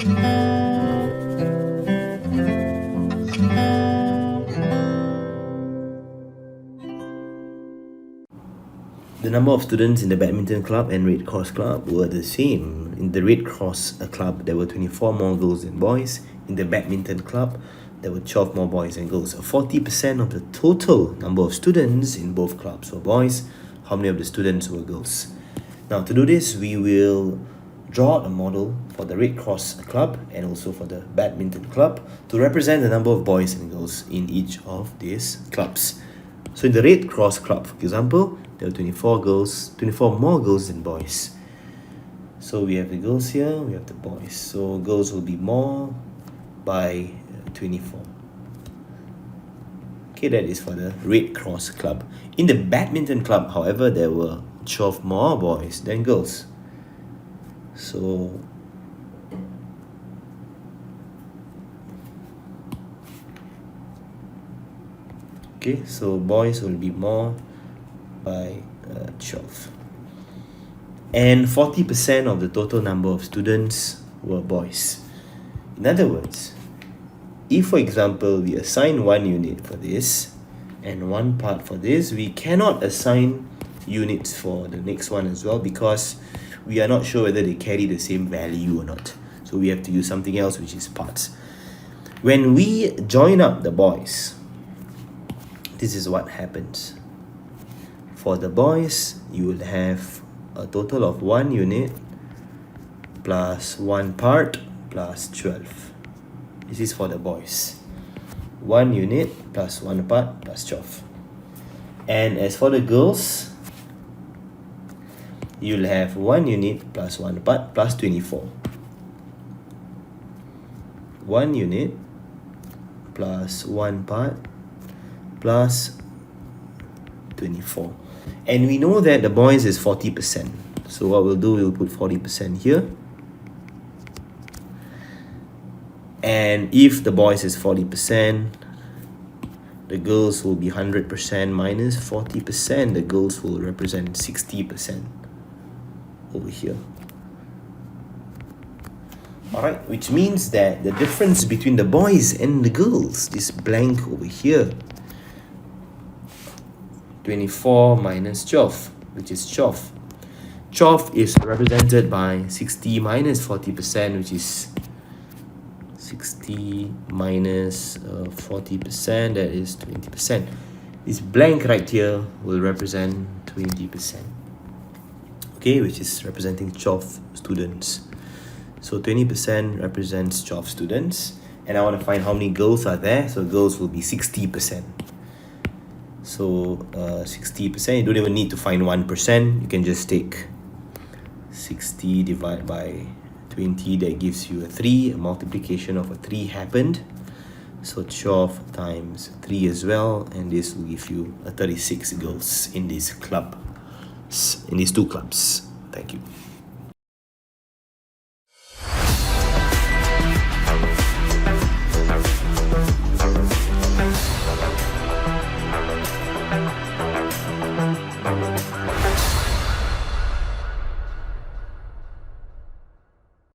The number of students in the badminton club and Red Cross club were the same. In the Red Cross club, there were 24 more girls than boys. In the badminton club, there were 12 more boys than girls. 40% of the total number of students in both clubs were boys. How many of the students were girls? Now, to do this, we will draw a model for the Red Cross club and also for the badminton club to represent the number of boys and girls in each of these clubs. So in the Red Cross club, for example, there were 24 more girls than boys. So we have the girls here, we have the boys. So girls will be more by 24. Okay, that is for the Red Cross club. In the badminton club, however, there were 12 more boys than girls. So okay, so boys will be more by 12. And 40% of the total number of students were boys. In other words, if for example we assign 1 unit for this and 1 part for this, we cannot assign units for the next one as well because we are not sure whether they carry the same value or not. So we have to use something else, which is parts. When we join up the boys, this is what happens. For the boys, you will have a total of 1 unit plus 1 part plus 12. This is for the boys. 1 unit plus 1 part plus 12. And as for the girls, you'll have 1 unit plus 1 part plus 24. 1 unit plus 1 part plus 24. And we know that the boys is 40%. So what we'll do, we'll put 40% here. And if the boys is 40%, the girls will be 100% minus 40%. The girls will represent 60% over here. Alright, which means that the difference between the boys and the girls, this blank over here, 24 minus 12, which is 12. 12 is represented by 60 minus 40%, which is 60 minus 40%, that is 20%. This blank right here will represent 20%. Okay, which is representing 12 students. So 20% represents 12 students. And I want to find how many girls are there. So girls will be 60%. So 60%, you don't even need to find 1%. You can just take 60 divided by 20. That gives you a 3. A multiplication of a 3 happened. So 12 times 3 as well. And this will give you a 36 girls in this club. In these 2 clubs. Thank you.